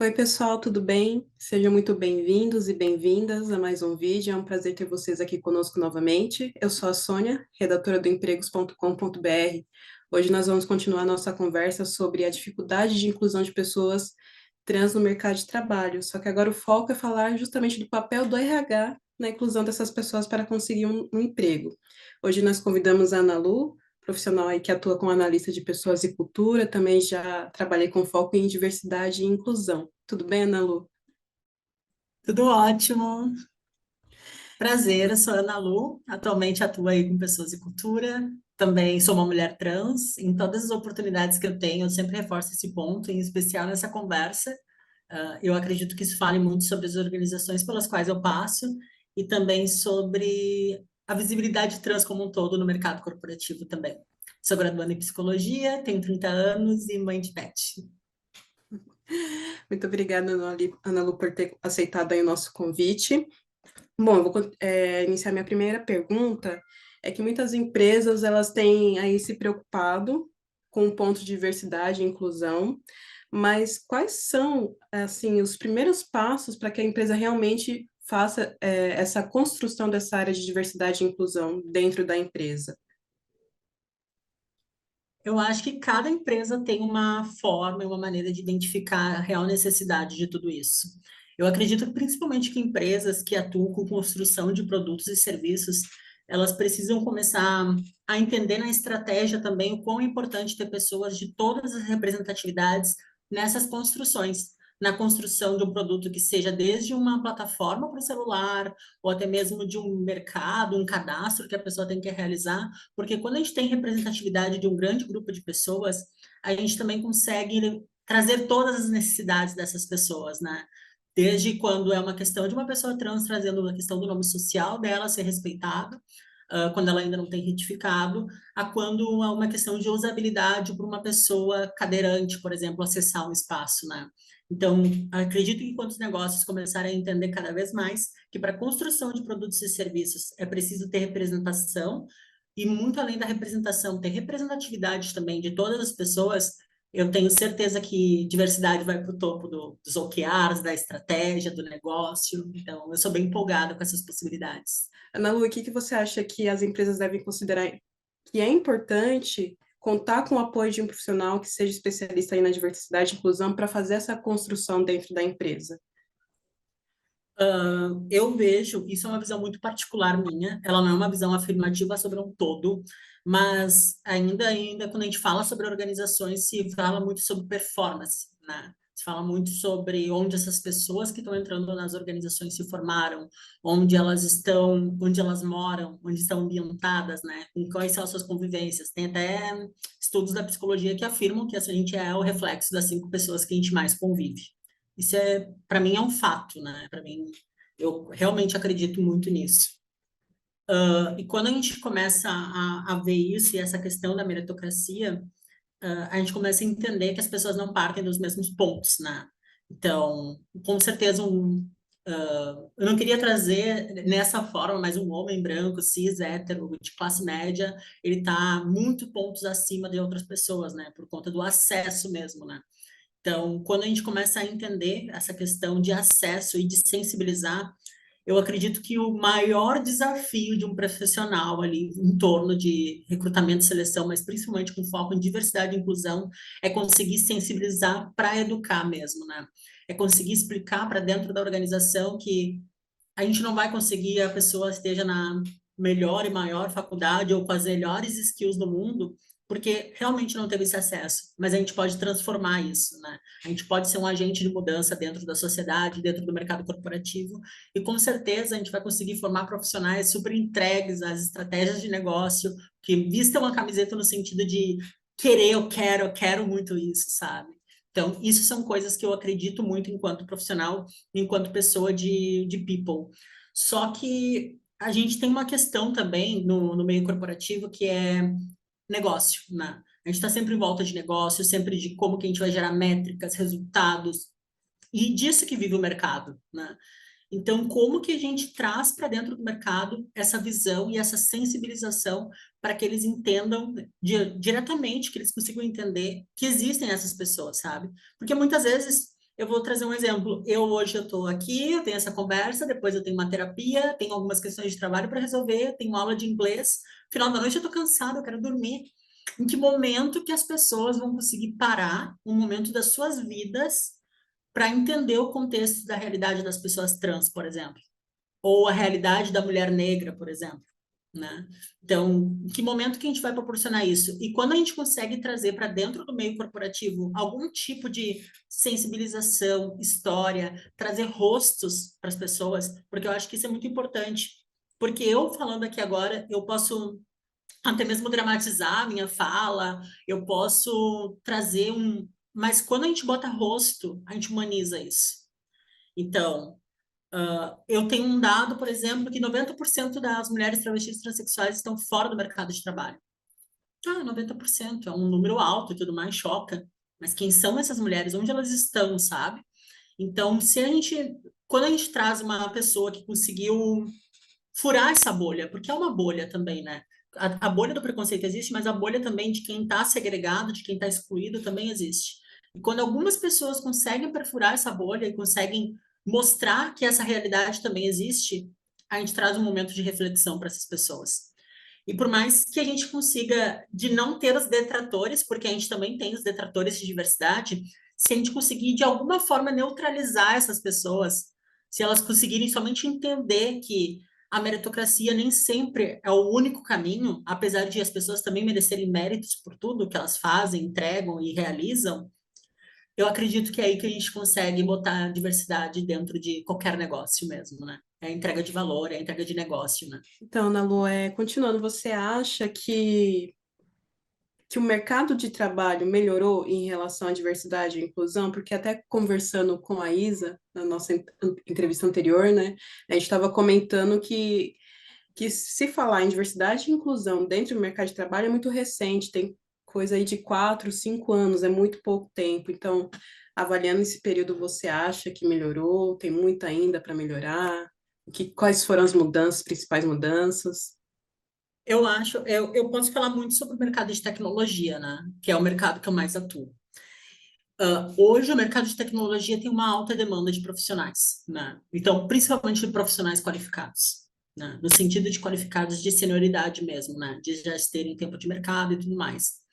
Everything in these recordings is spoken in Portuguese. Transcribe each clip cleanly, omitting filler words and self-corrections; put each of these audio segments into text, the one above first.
Oi, pessoal, tudo bem? Sejam muito bem-vindos e bem-vindas a mais um vídeo. É um prazer ter vocês aqui conosco novamente. Eu sou a Sônia, redatora do empregos.com.br. Hoje nós vamos continuar nossa conversa sobre a dificuldade de inclusão de pessoas trans no mercado de trabalho. Só que agora o foco é falar justamente do papel do RH na inclusão dessas pessoas para conseguir um emprego. Hoje nós convidamos a Ana Lu, profissional aí que atua como analista de pessoas e cultura, também já trabalhei com foco em diversidade e inclusão. Tudo bem, Ana Lu? Tudo ótimo. Prazer, eu sou Ana Lu, atualmente atuo aí com pessoas e cultura. Também sou uma mulher trans. Em todas as oportunidades que eu tenho, eu sempre reforço esse ponto, em especial nessa conversa. Eu acredito que isso fale muito sobre as organizações pelas quais eu passo e também sobre a visibilidade trans como um todo no mercado corporativo também. Sou graduanda em psicologia, tenho 30 anos e mãe de pet. Muito obrigada, Ana Lu, por ter aceitado aí o nosso convite. Bom, eu vou iniciar minha primeira pergunta. É que muitas empresas elas têm aí se preocupado com o ponto de diversidade e inclusão, mas quais são, assim, os primeiros passos para que a empresa realmente faça essa construção dessa área de diversidade e inclusão dentro da empresa? Eu acho que cada empresa tem uma forma e uma maneira de identificar a real necessidade de tudo isso. Eu acredito principalmente que empresas que atuam com construção de produtos e serviços, elas precisam começar a entender na estratégia também o quão é importante ter pessoas de todas as representatividades nessas construções, na construção de um produto que seja desde uma plataforma para o celular, ou até mesmo de um mercado, um cadastro que a pessoa tem que realizar, porque quando a gente tem representatividade de um grande grupo de pessoas, a gente também consegue trazer todas as necessidades dessas pessoas, né? Desde quando é uma questão de uma pessoa trans trazendo a questão do nome social dela ser respeitado, quando ela ainda não tem retificado, a quando é uma questão de usabilidade para uma pessoa cadeirante, por exemplo, acessar um espaço, né? Então, acredito que quando os negócios começarem a entender cada vez mais que para a construção de produtos e serviços é preciso ter representação, e muito além da representação, ter representatividade também de todas as pessoas, eu tenho certeza que diversidade vai para o topo dos OKRs, da estratégia, do negócio. Então, eu sou bem empolgada com essas possibilidades. Ana Lu, o que que você acha que as empresas devem considerar que é importante contar com o apoio de um profissional que seja especialista aí na diversidade e inclusão para fazer essa construção dentro da empresa? Eu vejo, isso é uma visão muito particular minha, ela não é uma visão afirmativa sobre um todo, mas ainda quando a gente fala sobre organizações, se fala muito sobre performance, né? Se fala muito sobre onde essas pessoas que estão entrando nas organizações se formaram, onde elas estão, onde elas moram, onde estão ambientadas, né? Com quais são as suas convivências. Tem até estudos da psicologia que afirmam que a gente é o reflexo das 5 pessoas que a gente mais convive. Isso é, para mim, é um fato, né? Para mim, eu realmente acredito muito nisso. E quando a gente começa a ver isso e essa questão da meritocracia, a gente começa a entender que as pessoas não partem dos mesmos pontos, né? Então, com certeza, eu não queria trazer nessa forma, mas um homem branco, cis, hétero, de classe média, ele está muito pontos acima de outras pessoas, né? Por conta do acesso mesmo, né? Então, quando a gente começa a entender essa questão de acesso e de sensibilizar, eu acredito que o maior desafio de um profissional ali em torno de recrutamento e seleção, mas principalmente com foco em diversidade e inclusão, é conseguir sensibilizar para educar mesmo, né? É conseguir explicar para dentro da organização que a gente não vai conseguir a pessoa esteja na melhor e maior faculdade ou com as melhores skills do mundo, porque realmente não teve esse acesso. Mas a gente pode transformar isso, né? A gente pode ser um agente de mudança dentro da sociedade, dentro do mercado corporativo, e com certeza a gente vai conseguir formar profissionais super entregues às estratégias de negócio, que vistam a camiseta no sentido de querer, eu quero muito isso, sabe? Então, isso são coisas que eu acredito muito enquanto profissional, enquanto pessoa de people. Só que a gente tem uma questão também no meio corporativo que é negócio, né? A gente está sempre em volta de negócio, sempre de como que a gente vai gerar métricas, resultados, e disso que vive o mercado, né? Então, como que a gente traz para dentro do mercado essa visão e essa sensibilização para que eles entendam diretamente, que eles consigam entender que existem essas pessoas, sabe? Porque muitas vezes eu vou trazer um exemplo. Hoje eu estou aqui, eu tenho essa conversa, depois eu tenho uma terapia, tenho algumas questões de trabalho para resolver, tenho aula de inglês. Final da noite eu estou cansada, eu quero dormir. Em que momento que as pessoas vão conseguir parar um momento das suas vidas para entender o contexto da realidade das pessoas trans, por exemplo? Ou a realidade da mulher negra, por exemplo, né? Então, em que momento que a gente vai proporcionar isso? E quando a gente consegue trazer para dentro do meio corporativo algum tipo de sensibilização, história, trazer rostos para as pessoas, porque eu acho que isso é muito importante. Porque eu falando aqui agora, eu posso até mesmo dramatizar a minha fala, eu posso trazer um. Mas quando a gente bota rosto, a gente humaniza isso. Então, eu tenho um dado, por exemplo, que 90% das mulheres travestis e transexuais estão fora do mercado de trabalho. 90% é um número alto e tudo mais, choca. Mas quem são essas mulheres? Onde elas estão, sabe? Então, quando a gente traz uma pessoa que conseguiu furar essa bolha, porque é uma bolha também, né? A bolha do preconceito existe, mas a bolha também de quem está segregado, de quem está excluído, também existe. E quando algumas pessoas conseguem perfurar essa bolha e conseguem mostrar que essa realidade também existe, a gente traz um momento de reflexão para essas pessoas. E por mais que a gente consiga de não ter os detratores, porque a gente também tem os detratores de diversidade, se a gente conseguir de alguma forma neutralizar essas pessoas, se elas conseguirem somente entender que a meritocracia nem sempre é o único caminho, apesar de as pessoas também merecerem méritos por tudo que elas fazem, entregam e realizam, eu acredito que é aí que a gente consegue botar a diversidade dentro de qualquer negócio mesmo, né? É a entrega de valor, é a entrega de negócio, né? Então, Nalu, continuando, você acha que o mercado de trabalho melhorou em relação à diversidade e inclusão? Porque até conversando com a Isa, na nossa entrevista anterior, né, a gente estava comentando que se falar em diversidade e inclusão dentro do mercado de trabalho é muito recente, tem coisa aí de 4, 5 anos, é muito pouco tempo. Então, avaliando esse período, você acha que melhorou? Tem muito ainda para melhorar? Quais foram as mudanças, principais mudanças? Eu posso falar muito sobre o mercado de tecnologia, né? Que é o mercado que eu mais atuo. Hoje, o mercado de tecnologia tem uma alta demanda de profissionais, né? Então, principalmente de profissionais qualificados, né? No sentido de qualificados de senioridade mesmo, né? De já terem tempo de mercado e tudo mais.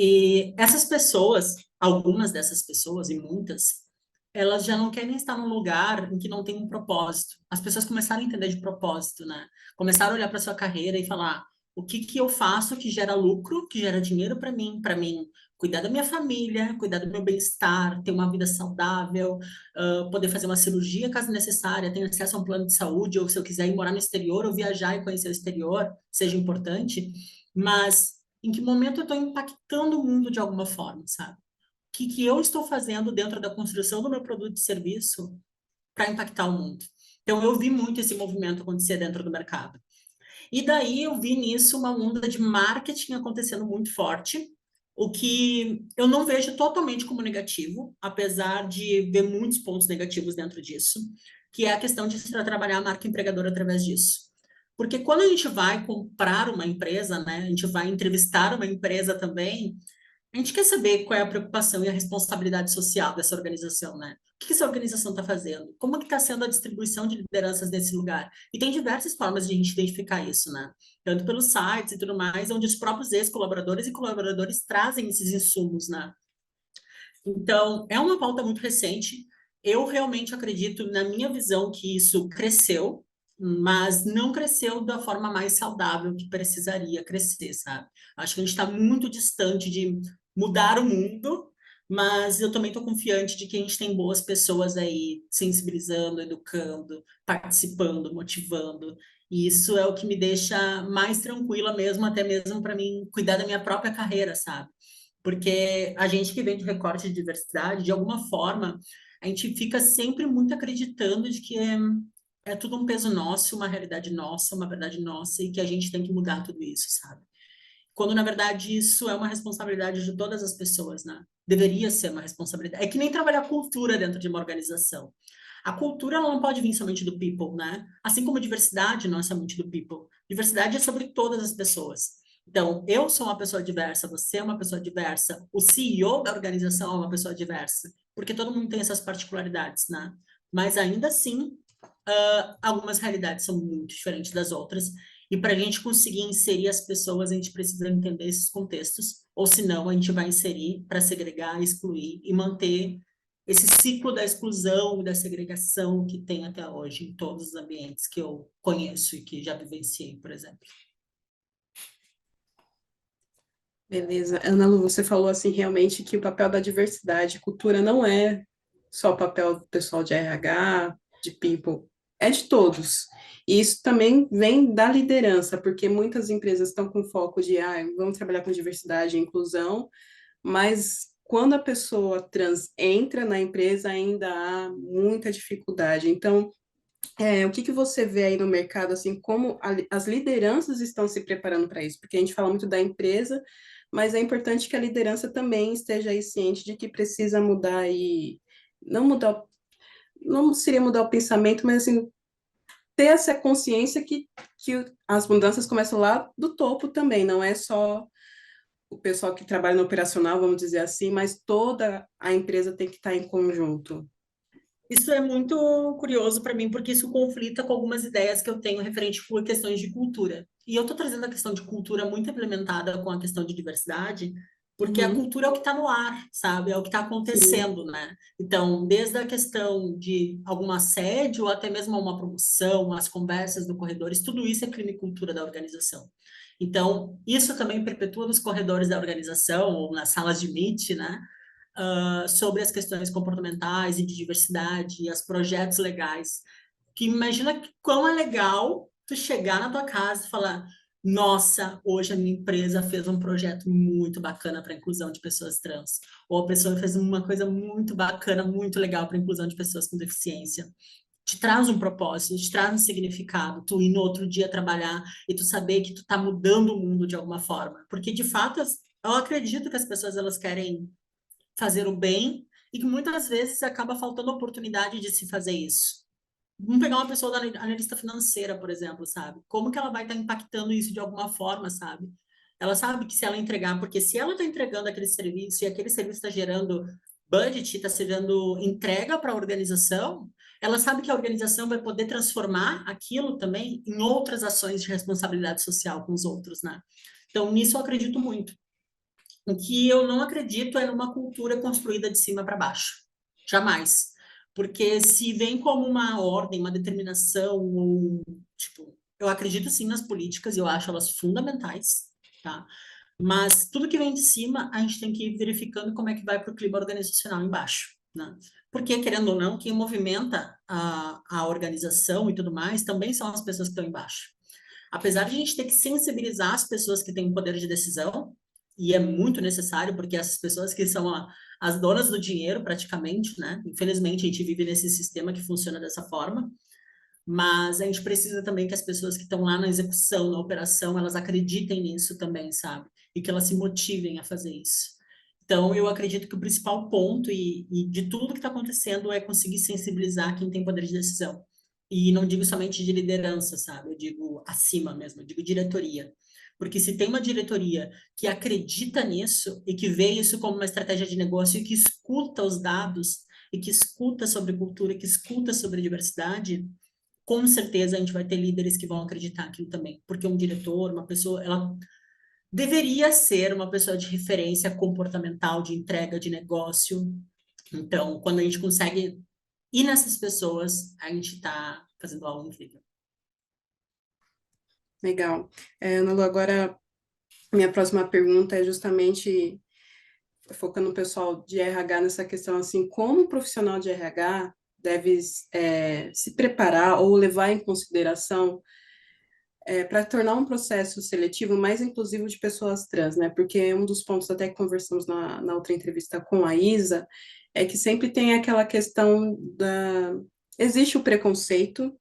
E essas pessoas, algumas dessas pessoas, e muitas, elas já não querem estar num lugar em que não tem um propósito. As pessoas começaram a entender de propósito, né? Começaram a olhar para sua carreira e falar: o que que eu faço que gera lucro, que gera dinheiro para mim cuidar da minha família, cuidar do meu bem-estar, ter uma vida saudável, poder fazer uma cirurgia caso necessária, ter acesso a um plano de saúde, ou se eu quiser ir morar no exterior ou viajar e conhecer o exterior, seja importante, mas em que momento eu estou impactando o mundo de alguma forma, sabe? O que que eu estou fazendo dentro da construção do meu produto e serviço para impactar o mundo? Então, eu vi muito esse movimento acontecer dentro do mercado. E daí eu vi nisso uma onda de marketing acontecendo muito forte, o que eu não vejo totalmente como negativo, apesar de ver muitos pontos negativos dentro disso, que é a questão de se trabalhar a marca empregadora através disso. Porque quando a gente vai comprar uma empresa, né, a gente vai entrevistar uma empresa também, a gente quer saber qual é a preocupação e a responsabilidade social dessa organização, né? O que essa organização está fazendo? Como que está sendo a distribuição de lideranças nesse lugar? E tem diversas formas de a gente identificar isso, né? Tanto pelos sites e tudo mais, onde os próprios ex-colaboradores e colaboradores trazem esses insumos, né? Então, é uma pauta muito recente. Eu realmente acredito, na minha visão, que isso cresceu, mas não cresceu da forma mais saudável que precisaria crescer, sabe? Acho que a gente está muito distante de mudar o mundo, mas eu também estou confiante de que a gente tem boas pessoas aí sensibilizando, educando, participando, motivando. E isso é o que me deixa mais tranquila mesmo, até mesmo para mim cuidar da minha própria carreira, sabe? Porque a gente que vem de recorte de diversidade, de alguma forma, a gente fica sempre muito acreditando de que é tudo um peso nosso, uma realidade nossa, uma verdade nossa, e que a gente tem que mudar tudo isso, sabe? Quando, na verdade, isso é uma responsabilidade de todas as pessoas, né? Deveria ser uma responsabilidade. É que nem trabalhar cultura dentro de uma organização. A cultura ela não pode vir somente do people, né? Assim como a diversidade não é somente do people. Diversidade é sobre todas as pessoas. Então, eu sou uma pessoa diversa, você é uma pessoa diversa, o CEO da organização é uma pessoa diversa. porque todo mundo tem essas particularidades, né? Mas ainda assim, algumas realidades são muito diferentes das outras, e para a gente conseguir inserir as pessoas, a gente precisa entender esses contextos, ou senão a gente vai inserir para segregar, excluir e manter esse ciclo da exclusão e da segregação que tem até hoje em todos os ambientes que eu conheço e que já vivenciei, por exemplo. Beleza. Ana Lu, você falou assim realmente que o papel da diversidade, cultura não é só o papel do pessoal de RH, de people, é de todos. E isso também vem da liderança, porque muitas empresas estão com foco de, vamos trabalhar com diversidade e inclusão, mas quando a pessoa trans entra na empresa, ainda há muita dificuldade. Então, o que que você vê aí no mercado, assim, como as lideranças estão se preparando para isso? Porque a gente fala muito da empresa, mas é importante que a liderança também esteja aí ciente de que precisa mudar e não mudar, não seria mudar o pensamento, mas assim, ter essa consciência que as mudanças começam lá do topo também, não é só o pessoal que trabalha no operacional, vamos dizer assim, mas toda a empresa tem que estar em conjunto. Isso é muito curioso para mim, porque isso conflita com algumas ideias que eu tenho referente a questões de cultura. E eu estou trazendo a questão de cultura muito implementada com a questão de diversidade, porque a Uhum, cultura é o que está no ar, sabe? É o que está sim. acontecendo, né? Então, desde a questão de algum assédio, ou até mesmo uma promoção, as conversas do corredores, tudo isso é clima e cultura da organização. Então, isso também perpetua nos corredores da organização, ou nas salas de meet, né? Sobre as questões comportamentais e de diversidade e os projetos legais. Que imagina que quão é legal tu chegar na tua casa e falar: nossa, hoje a minha empresa fez um projeto muito bacana para a inclusão de pessoas trans. Ou a pessoa fez uma coisa muito bacana, muito legal para a inclusão de pessoas com deficiência. Te traz um propósito, te traz um significado, tu ir no outro dia trabalhar e tu saber que tu tá mudando o mundo de alguma forma. Porque, de fato, eu acredito que as pessoas, elas querem fazer o bem e que muitas vezes acaba faltando oportunidade de se fazer isso. Vamos pegar uma pessoa da analista financeira, por exemplo, sabe? Como que ela vai estar impactando isso de alguma forma, sabe? Ela sabe que se ela entregar, porque se ela está entregando aquele serviço e aquele serviço está gerando budget, está gerando entrega para a organização, ela sabe que a organização vai poder transformar aquilo também em outras ações de responsabilidade social com os outros, né? Então, nisso eu acredito muito. O que eu não acredito é numa cultura construída de cima para baixo. Jamais. Porque se vem como uma ordem, uma determinação, tipo, eu acredito sim nas políticas e eu acho elas fundamentais, tá? Mas tudo que vem de cima, a gente tem que ir verificando como é que vai para o clima organizacional embaixo, né? Porque, querendo ou não, quem movimenta a organização e tudo mais também são as pessoas que estão embaixo. Apesar de a gente ter que sensibilizar as pessoas que têm poder de decisão, e é muito necessário, porque essas pessoas que são as donas do dinheiro, praticamente, né? Infelizmente, a gente vive nesse sistema que funciona dessa forma, mas a gente precisa também que as pessoas que estão lá na execução, na operação, elas acreditem nisso também, sabe? E que elas se motivem a fazer isso. Então, eu acredito que o principal ponto e de tudo que está acontecendo é conseguir sensibilizar quem tem poder de decisão. E não digo somente de liderança, sabe? Eu digo acima mesmo, eu digo diretoria. Porque se tem uma diretoria que acredita nisso e que vê isso como uma estratégia de negócio e que escuta os dados e que escuta sobre cultura, que escuta sobre diversidade, com certeza a gente vai ter líderes que vão acreditar aquilo também. Porque um diretor, uma pessoa, ela deveria ser uma pessoa de referência comportamental, de entrega de negócio. Então, quando a gente consegue ir nessas pessoas, a gente está fazendo algo incrível. Legal. Ana Lu, agora minha próxima pergunta é justamente focando no pessoal de RH nessa questão, assim, como o profissional de RH deve se preparar ou levar em consideração para tornar um processo seletivo mais inclusivo de pessoas trans, né? Porque um dos pontos até que conversamos na outra entrevista com a Isa é que sempre tem aquela questão da... Existe o preconceito,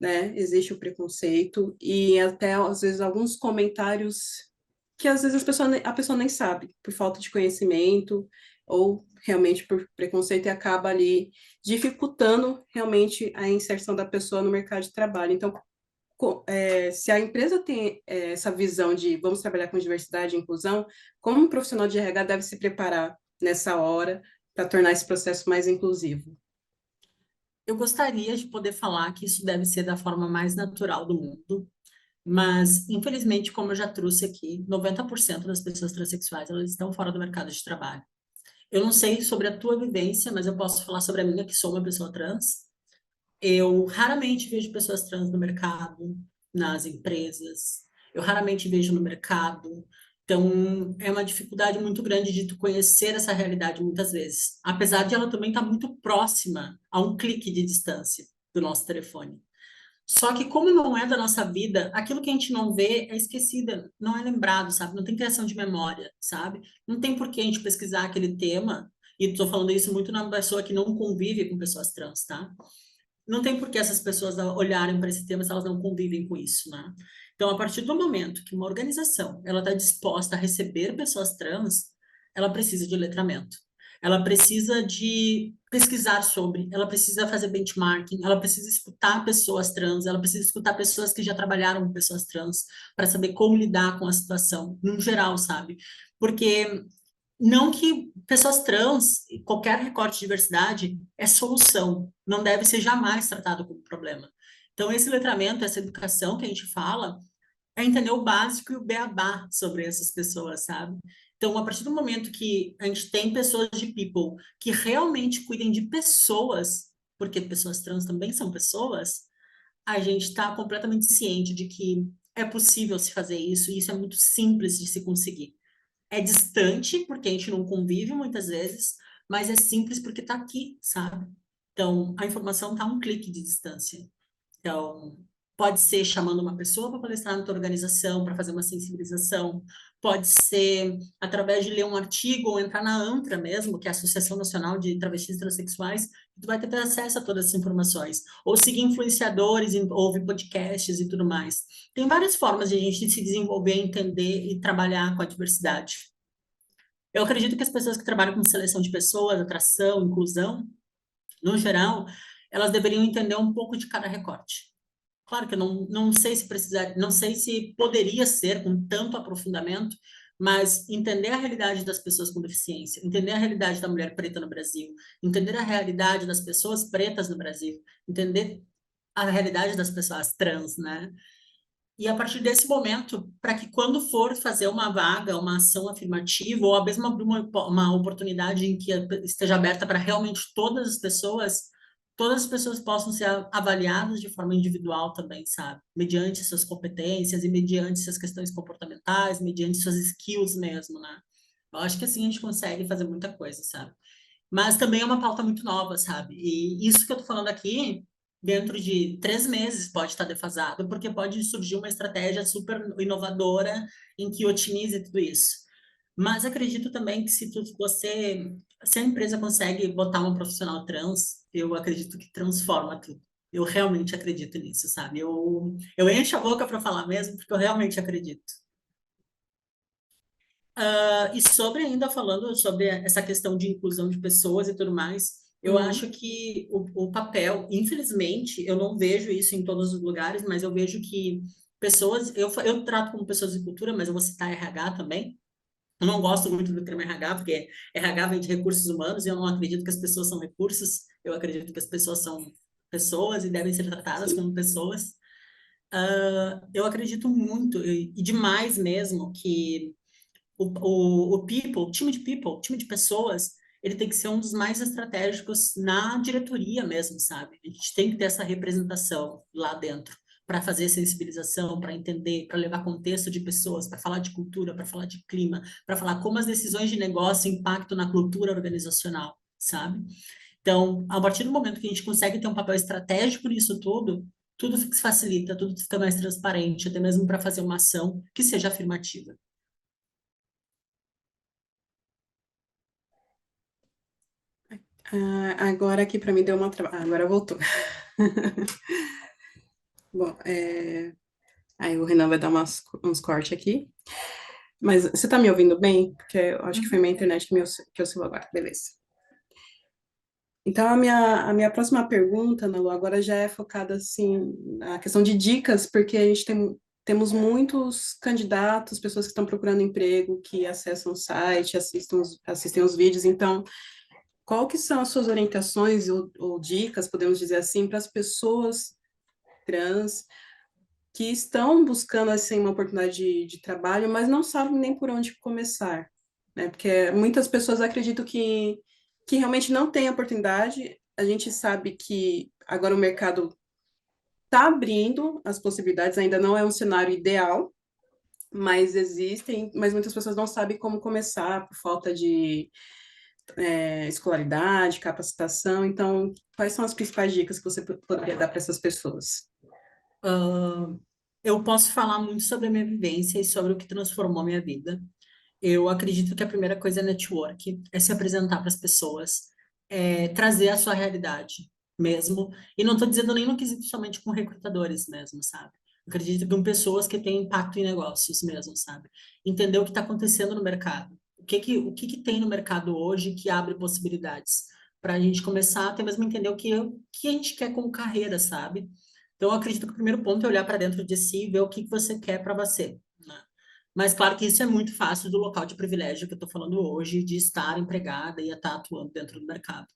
né? Existe o preconceito e até, às vezes, alguns comentários que, às vezes, a pessoa nem sabe, por falta de conhecimento ou realmente por preconceito e acaba ali dificultando realmente a inserção da pessoa no mercado de trabalho. Então, se a empresa tem essa visão de vamos trabalhar com diversidade e inclusão, como um profissional de RH deve se preparar nessa hora para tornar esse processo mais inclusivo? Eu gostaria de poder falar que isso deve ser da forma mais natural do mundo, mas, infelizmente, como eu já trouxe aqui, 90% das pessoas transexuais, elas estão fora do mercado de trabalho. Eu não sei sobre a tua vivência, mas eu posso falar sobre a minha, que sou uma pessoa trans. Eu raramente vejo pessoas trans no mercado, nas empresas. Eu raramente vejo no mercado. Então, é uma dificuldade muito grande de tu conhecer essa realidade muitas vezes. Apesar de ela também estar muito próxima, a um clique de distância do nosso telefone. Só que como não é da nossa vida, aquilo que a gente não vê é esquecida, não é lembrado, sabe? Não tem criação de memória, sabe? Não tem por que a gente pesquisar aquele tema, e estou falando isso muito na pessoa que não convive com pessoas trans, tá? Não tem por que essas pessoas olharem para esse tema se elas não convivem com isso, né? Então, a partir do momento que uma organização ela está disposta a receber pessoas trans, ela precisa de letramento. Ela precisa de pesquisar sobre, ela precisa fazer benchmarking, ela precisa escutar pessoas trans, ela precisa escutar pessoas que já trabalharam com pessoas trans para saber como lidar com a situação, no geral, sabe? Porque não que pessoas trans, qualquer recorte de diversidade é solução, não deve ser jamais tratado como problema. Então, esse letramento, essa educação que a gente fala, é entender o básico e o beabá sobre essas pessoas, sabe? Então, a partir do momento que a gente tem pessoas de people que realmente cuidem de pessoas, porque pessoas trans também são pessoas, a gente está completamente ciente de que é possível se fazer isso, e isso é muito simples de se conseguir. É distante, porque a gente não convive muitas vezes, mas é simples porque está aqui, sabe? Então, a informação está a um clique de distância. Então, pode ser chamando uma pessoa para palestrar na tua organização, para fazer uma sensibilização, pode ser através de ler um artigo ou entrar na ANTRA mesmo, que é a Associação Nacional de Travestis e Transsexuais, tu vai ter acesso a todas essas informações. Ou seguir influenciadores, ouvir podcasts e tudo mais. Tem várias formas de a gente se desenvolver, entender e trabalhar com a diversidade. Eu acredito que as pessoas que trabalham com seleção de pessoas, atração, inclusão, no geral, elas deveriam entender um pouco de cada recorte. Claro que eu não sei se precisar, não sei se poderia ser com tanto aprofundamento, mas entender a realidade das pessoas com deficiência, entender a realidade da mulher preta no Brasil, entender a realidade das pessoas pretas no Brasil, entender a realidade das pessoas trans, né? E a partir desse momento, para que quando for fazer uma vaga, uma ação afirmativa, ou mesmo abrir uma oportunidade em que esteja aberta para realmente todas as pessoas possam ser avaliadas de forma individual também, sabe? Mediante suas competências e mediante suas questões comportamentais, mediante suas skills mesmo, né? Eu acho que assim a gente consegue fazer muita coisa, sabe? Mas também é uma pauta muito nova, sabe? E isso que eu tô falando aqui, dentro de 3 meses pode estar defasado, porque pode surgir uma estratégia super inovadora em que otimize tudo isso. Mas acredito também que se a empresa consegue botar uma profissional trans, eu acredito que transforma tudo. Eu realmente acredito nisso, sabe? Eu encho a boca para falar mesmo, porque eu realmente acredito. E sobre ainda falando sobre essa questão de inclusão de pessoas e tudo mais, eu Uhum. acho que o papel, infelizmente, eu não vejo isso em todos os lugares, mas eu vejo que pessoas, eu trato como pessoas de cultura, mas eu vou citar RH também. Eu não gosto muito do termo RH, porque RH vem de recursos humanos e eu não acredito que as pessoas são recursos, eu acredito que as pessoas são pessoas e devem ser tratadas Sim. como pessoas. Eu acredito muito e demais mesmo que o time de people, time de pessoas, ele tem que ser um dos mais estratégicos na diretoria mesmo, sabe? A gente tem que ter essa representação lá dentro para fazer sensibilização, para entender, para levar contexto de pessoas, para falar de cultura, para falar de clima, para falar como as decisões de negócio impactam na cultura organizacional, sabe? Então, a partir do momento que a gente consegue ter um papel estratégico nisso tudo, tudo se facilita, tudo fica mais transparente, até mesmo para fazer uma ação que seja afirmativa. Agora aqui para mim deu uma travada. Agora voltou. Bom, aí o Renan vai dar uns cortes aqui. Mas você está me ouvindo bem? Porque eu acho que foi minha internet que oscilou agora. Beleza. Então, a minha próxima pergunta, Nalu, agora já é focada, assim, na questão de dicas, porque a gente temos muitos candidatos, pessoas que estão procurando emprego, que acessam o site, assistem os vídeos. Então, qual que são as suas orientações ou dicas, podemos dizer assim, para as pessoas trans que estão buscando assim uma oportunidade de trabalho, mas não sabem nem por onde começar, né? Porque muitas pessoas acreditam que realmente não tem oportunidade. A gente sabe que agora o mercado está abrindo as possibilidades, ainda não é um cenário ideal, mas existem, mas muitas pessoas não sabem como começar por falta de escolaridade, capacitação. Então, quais são as principais dicas que você poderia dar para essas pessoas? Ah, eu posso falar muito sobre a minha vivência e sobre o que transformou a minha vida. Eu acredito que a primeira coisa é network, é se apresentar para as pessoas, é trazer a sua realidade mesmo. E não estou dizendo nem no quesito somente com recrutadores mesmo, sabe? Eu acredito que com pessoas que têm impacto em negócios mesmo, sabe? Entender o que está acontecendo no mercado. O que que tem no mercado hoje que abre possibilidades para a gente começar até mesmo entender o que a gente quer como carreira, sabe? Então, eu acredito que o primeiro ponto é olhar para dentro de si e ver o que que você quer para você, né? Mas claro que isso é muito fácil do local de privilégio que eu estou falando hoje, de estar empregada e estar atuando dentro do mercado.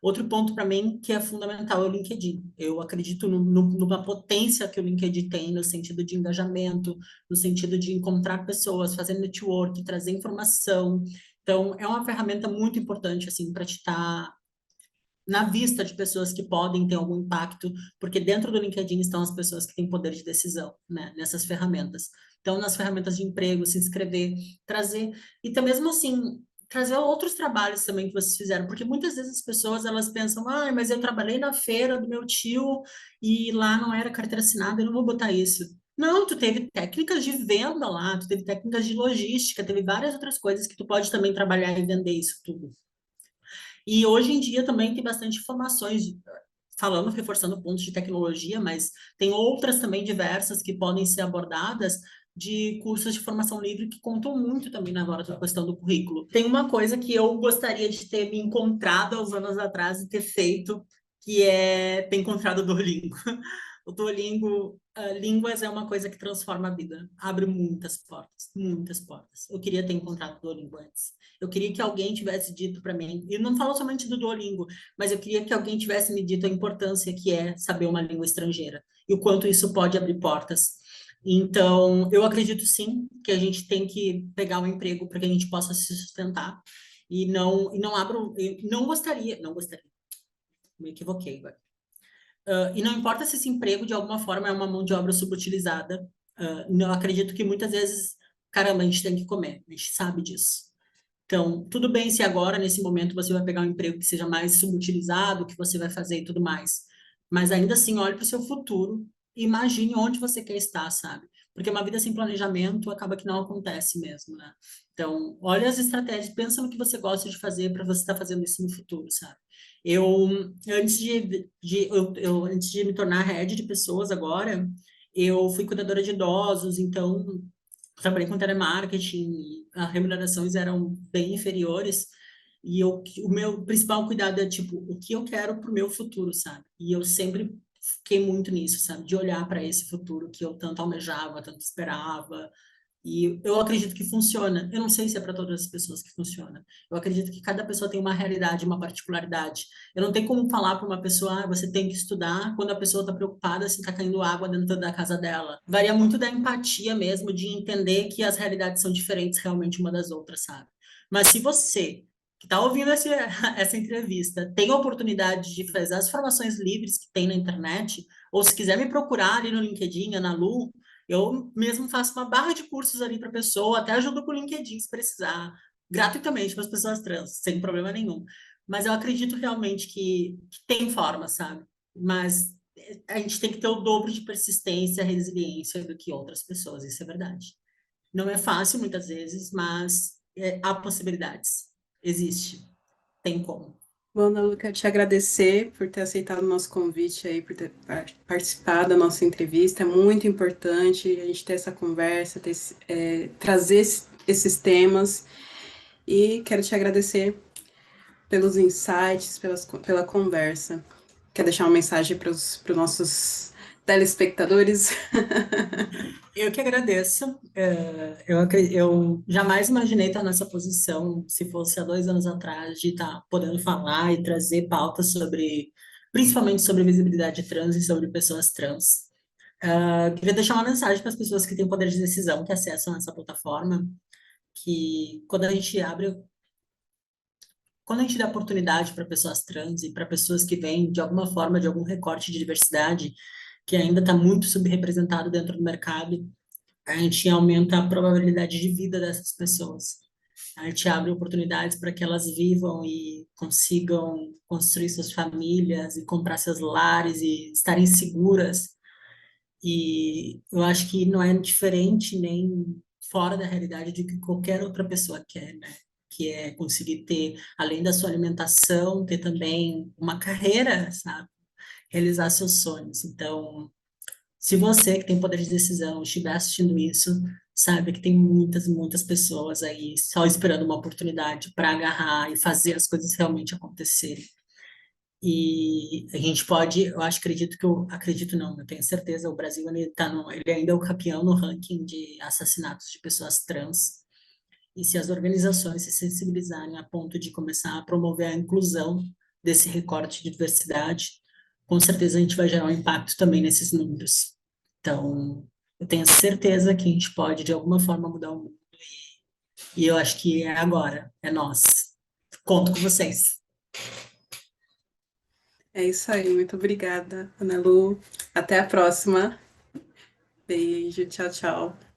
Outro ponto para mim que é fundamental é o LinkedIn. Eu acredito numa potência que o LinkedIn tem no sentido de engajamento, no sentido de encontrar pessoas, fazer network, trazer informação. Então, é uma ferramenta muito importante assim para te estar na vista de pessoas que podem ter algum impacto, porque dentro do LinkedIn estão as pessoas que têm poder de decisão, né, nessas ferramentas. Então, nas ferramentas de emprego, se inscrever, trazer, e até mesmo assim, trazer outros trabalhos também que vocês fizeram, porque muitas vezes as pessoas, elas pensam, ah, mas eu trabalhei na feira do meu tio e lá não era carteira assinada, eu não vou botar isso. Não, tu teve técnicas de venda lá, tu teve técnicas de logística, teve várias outras coisas que tu pode também trabalhar e vender isso tudo. E hoje em dia também tem bastante informações, falando, reforçando pontos de tecnologia, mas tem outras também diversas que podem ser abordadas de cursos de formação livre que contam muito também na hora da questão do currículo. Tem uma coisa que eu gostaria de ter me encontrado há uns anos atrás e ter feito, que é ter encontrado o Duolingo. O Duolingo, línguas é uma coisa que transforma a vida, abre muitas portas, muitas portas. Eu queria ter encontrado o Duolingo antes. Eu queria que alguém tivesse dito para mim, e não falo somente do Duolingo, mas eu queria que alguém tivesse me dito a importância que é saber uma língua estrangeira e o quanto isso pode abrir portas. Então, eu acredito sim que a gente tem que pegar um emprego para que a gente possa se sustentar e não abro, não gostaria, me equivoquei agora. E não importa se esse emprego de alguma forma é uma mão de obra subutilizada, não acredito que muitas vezes, caramba, a gente tem que comer, a gente sabe disso. Então, tudo bem se agora, nesse momento, você vai pegar um emprego que seja mais subutilizado, que você vai fazer e tudo mais. Mas ainda assim, olhe para o seu futuro e imagine onde você quer estar, sabe? Porque uma vida sem planejamento acaba que não acontece mesmo, né? Então, olhe as estratégias, pensa no que você gosta de fazer para você estar fazendo isso no futuro, sabe? Antes de me tornar head de pessoas agora, eu fui cuidadora de idosos, então trabalhei com telemarketing, as remunerações eram bem inferiores, e o meu principal cuidado é, tipo, o que eu quero para o meu futuro, sabe? E eu sempre fiquei muito nisso, sabe? De olhar para esse futuro que eu tanto almejava, tanto esperava, e eu acredito que funciona. Eu não sei se é para todas as pessoas que funciona. Eu acredito que cada pessoa tem uma realidade, uma particularidade. Eu não tenho como falar para uma pessoa, ah, você tem que estudar, quando a pessoa está preocupada se está caindo água dentro da casa dela. Varia muito da empatia mesmo, de entender que as realidades são diferentes realmente uma das outras, sabe? Mas se você que está ouvindo essa entrevista tem a oportunidade de fazer as formações livres que tem na internet, ou se quiser me procurar ali no LinkedIn, Ana Lu, eu mesmo faço uma barra de cursos ali para a pessoa, até ajudo com o LinkedIn se precisar, gratuitamente para as pessoas trans, sem problema nenhum. Mas eu acredito realmente que tem forma, sabe? Mas a gente tem que ter o dobro de persistência, resiliência do que outras pessoas, isso é verdade. Não é fácil muitas vezes, mas há possibilidades. Existe, tem como. Bom, Ana Lu, quero te agradecer por ter aceitado o nosso convite aí, por ter participado da nossa entrevista. É muito importante a gente ter essa conversa, trazer esses temas. E quero te agradecer pelos insights, pela conversa. Quer deixar uma mensagem para os nossos telespectadores. Eu que agradeço. Eu jamais imaginei estar nessa posição, se fosse há 2 anos atrás, de estar podendo falar e trazer pautas sobre, principalmente sobre visibilidade trans e sobre pessoas trans. Queria deixar uma mensagem para as pessoas que têm poder de decisão, que acessam essa plataforma, que quando a gente dá oportunidade para pessoas trans e para pessoas que vêm de alguma forma de algum recorte de diversidade que ainda está muito subrepresentado dentro do mercado, a gente aumenta a probabilidade de vida dessas pessoas. A gente abre oportunidades para que elas vivam e consigam construir suas famílias e comprar seus lares e estarem seguras. E eu acho que não é diferente nem fora da realidade de que qualquer outra pessoa quer, né? Que é conseguir ter, além da sua alimentação, ter também uma carreira, sabe? Realizar seus sonhos. Então, se você que tem poder de decisão estiver assistindo isso, saiba que tem muitas, muitas pessoas aí só esperando uma oportunidade para agarrar e fazer as coisas realmente acontecerem. E a gente pode, eu acho, acredito que eu acredito não, eu tenho certeza, o Brasil ele ainda é o campeão no ranking de assassinatos de pessoas trans. E se as organizações se sensibilizarem a ponto de começar a promover a inclusão desse recorte de diversidade, com certeza a gente vai gerar um impacto também nesses números. Então, eu tenho certeza que a gente pode, de alguma forma, mudar o mundo. E eu acho que é agora, é nós. Conto com vocês. É isso aí, muito obrigada, Ana Lu. Até a próxima. Beijo, tchau, tchau.